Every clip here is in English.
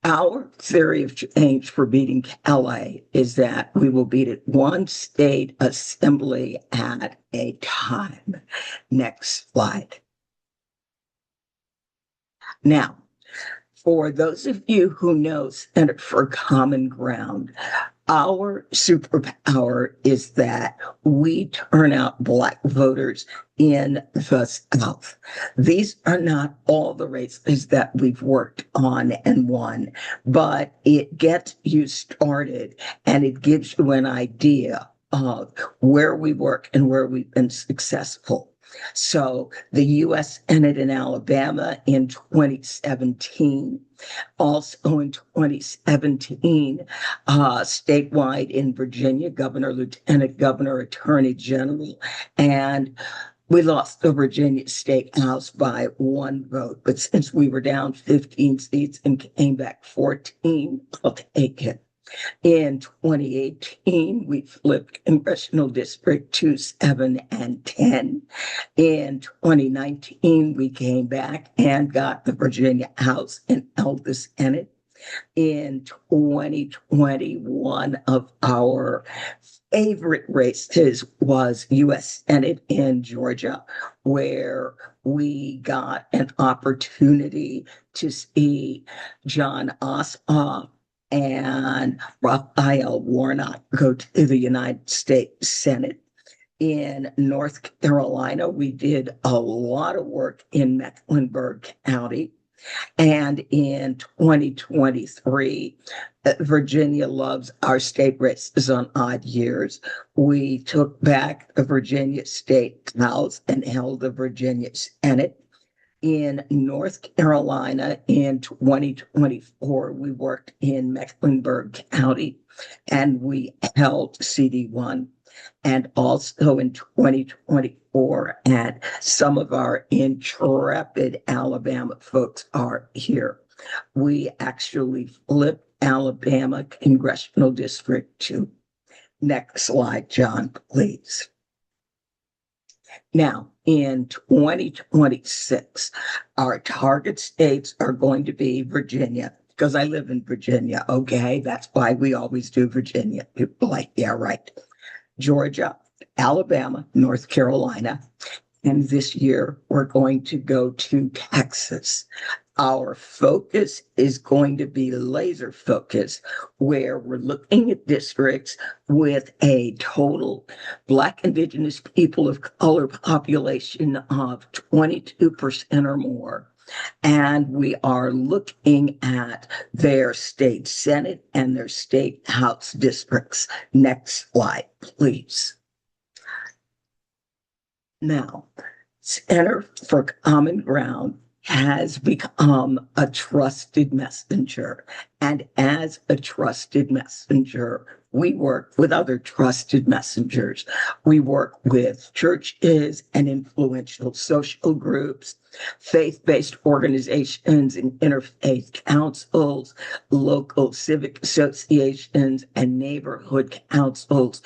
Our theory of change for beating Calais is that we will beat it one state assembly at a time. Next slide. Now, for those of you who know Center for Common Ground, our superpower is that we turn out Black voters in the South. These are not all the races that we've worked on and won, but it gets you started and it gives you an idea of where we work and where we've been successful. So the U.S. Senate in Alabama in 2017, also in 2017, statewide in Virginia, governor, lieutenant governor, attorney general, and we lost the Virginia State House by one vote. But since we were down 15 seats and came back 14, I'll take it. In 2018, we flipped congressional district 2, 7, and 10. In 2019, we came back and got the Virginia House and held the Senate. In 2020, one of our favorite races was U.S. Senate in Georgia, where we got an opportunity to see John Ossoff and Raphael Warnock go to the United States Senate. In North Carolina, we did a lot of work in Mecklenburg County. And in 2023, Virginia loves our state races on odd years. We took back the Virginia State House and held the Virginia Senate. In North Carolina in 2024, we worked in Mecklenburg County and we held CD1. And also in 2024, and some of our intrepid Alabama folks are here, we actually flipped Alabama Congressional District 2. Next slide, John, please. Now, in 2026, our target states are going to be Virginia, because I live in Virginia, okay? That's why we always do Virginia. People like, yeah, right. Georgia, Alabama, North Carolina, and this year we're going to go to Texas. Our focus is going to be laser focus, where we're looking at districts with a total Black, Indigenous, people of color population of 22% or more. And we are looking at their state Senate and their state House districts. Next slide, please. Now, Center for Common Ground has become a trusted messenger. And as a trusted messenger, we work with other trusted messengers. We work with churches and influential social groups, faith-based organizations and interfaith councils, local civic associations, and neighborhood councils.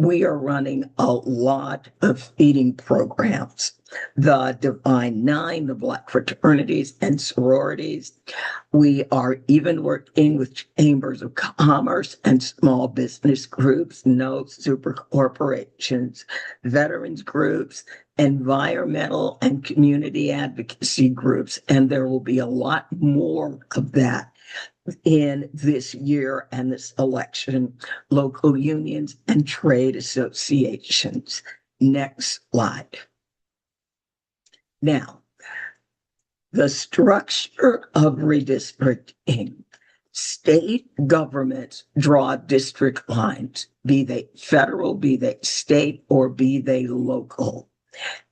We are running a lot of feeding programs. The Divine Nine, the Black fraternities and sororities. We are even working with chambers of commerce and small business groups, no super corporations, veterans groups, environmental and community advocacy groups. And there will be a lot more of that in this year and this election, local unions and trade associations. Next slide. Now, the structure of redistricting. State governments draw district lines, be they federal, be they state, or be they local.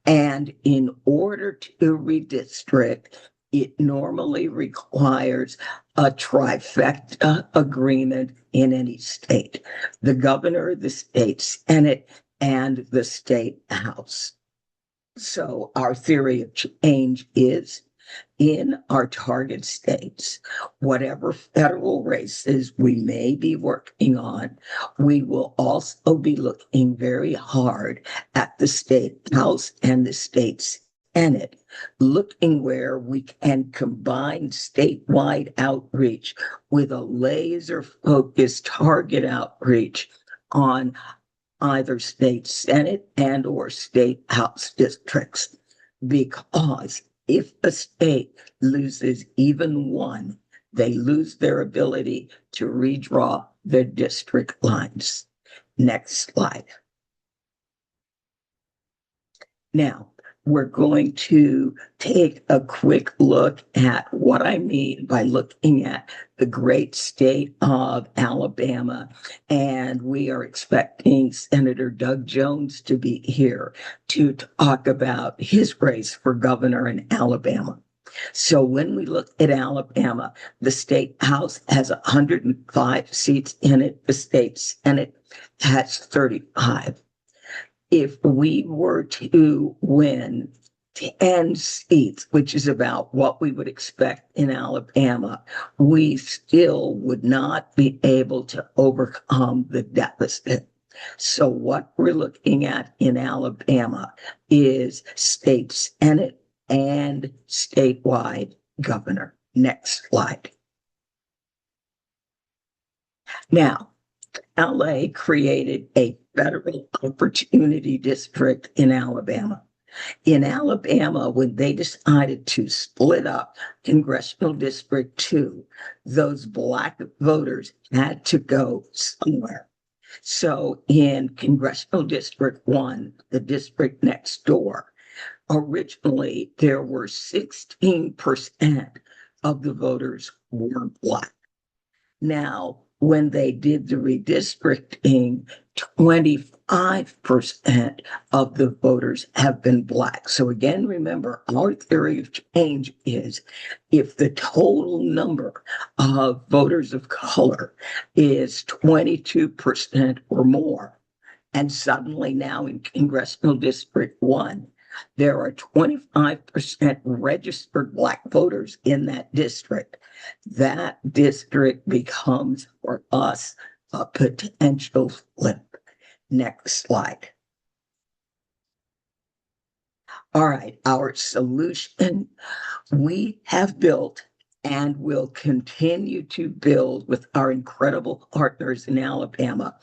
And in order to redistrict, it normally requires a trifecta agreement in any state: the governor, the state senate, and the state house. So our theory of change is, in our target states, whatever federal races we may be working on, we will also be looking very hard at the state house and the state Senate, looking where we can combine statewide outreach with a laser focused target outreach on either state Senate and or state House districts. Because if a state loses even one, they lose their ability to redraw their district lines. Next slide. Now, we're going to take a quick look at what I mean by looking at the great state of Alabama. And we are expecting Senator Doug Jones to be here to talk about his race for governor in Alabama. So when we look at Alabama, the state house has 105 seats in it. The state Senate has 35. If we were to win 10 seats, which is about what we would expect in Alabama, we still would not be able to overcome the deficit. So what we're looking at in Alabama is state Senate and statewide governor. Next slide. Now, LA created a federal opportunity district in Alabama. In Alabama, when they decided to split up Congressional District 2, those Black voters had to go somewhere. So in Congressional District 1, the district next door, originally there were 16% of the voters were Black. Now, when they did the redistricting, 25% of the voters have been Black. So again, remember, our theory of change is if the total number of voters of color is 22% or more, and suddenly now in Congressional District 1, there are 25% registered Black voters in that district. That district becomes, for us, a potential flip. Next slide. All right, our solution we have built and will continue to build with our incredible partners in Alabama,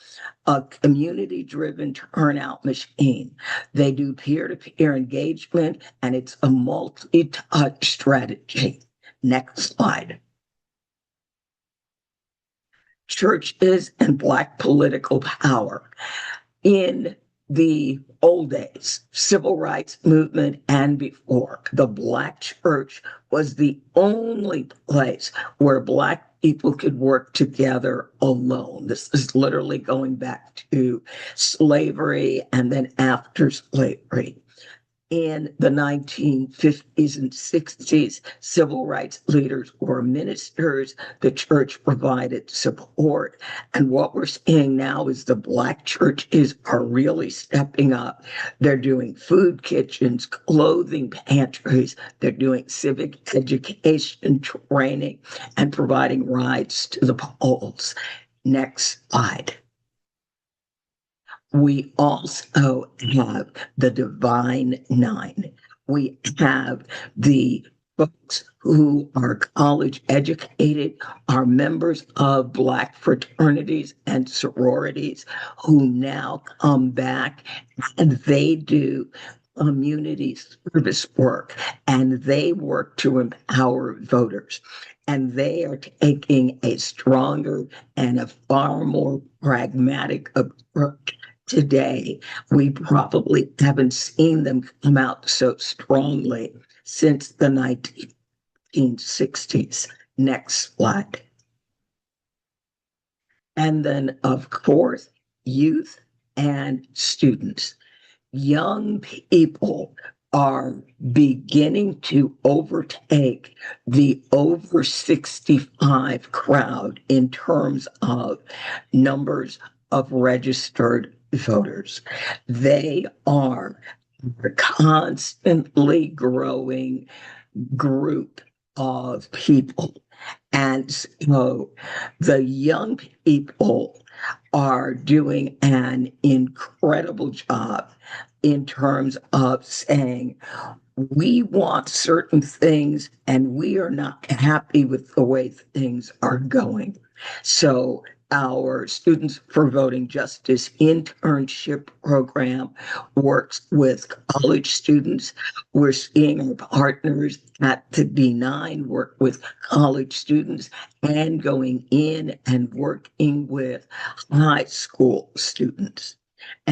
a community-driven turnout machine. They do peer-to-peer engagement, and it's a multi-touch strategy. Next slide. Churches and Black political power. In the old days, civil rights movement and before, the Black church was the only place where Black people could work together alone. This is literally going back to slavery and then after slavery. In the 1950s and 60s, civil rights leaders were ministers. The church provided support. And what we're seeing now is the Black churches are really stepping up. They're doing food kitchens, clothing pantries. They're doing civic education training and providing rides to the polls. Next slide. We also have the Divine Nine. We have the folks who are college educated, are members of Black fraternities and sororities who now come back and they do community service work and they work to empower voters. And they are taking a stronger and a far more pragmatic approach. Today, we probably haven't seen them come out so strongly since the 1960s. Next slide. And then, of course, youth and students. Young people are beginning to overtake the over 65 crowd in terms of numbers of registered voters. They are a constantly growing group of people. And so the young people are doing an incredible job in terms of saying, we want certain things and we are not happy with the way things are going. So our Students for Voting Justice internship program works with college students. We're seeing our partners at the D9 work with college students and going in and working with high school students.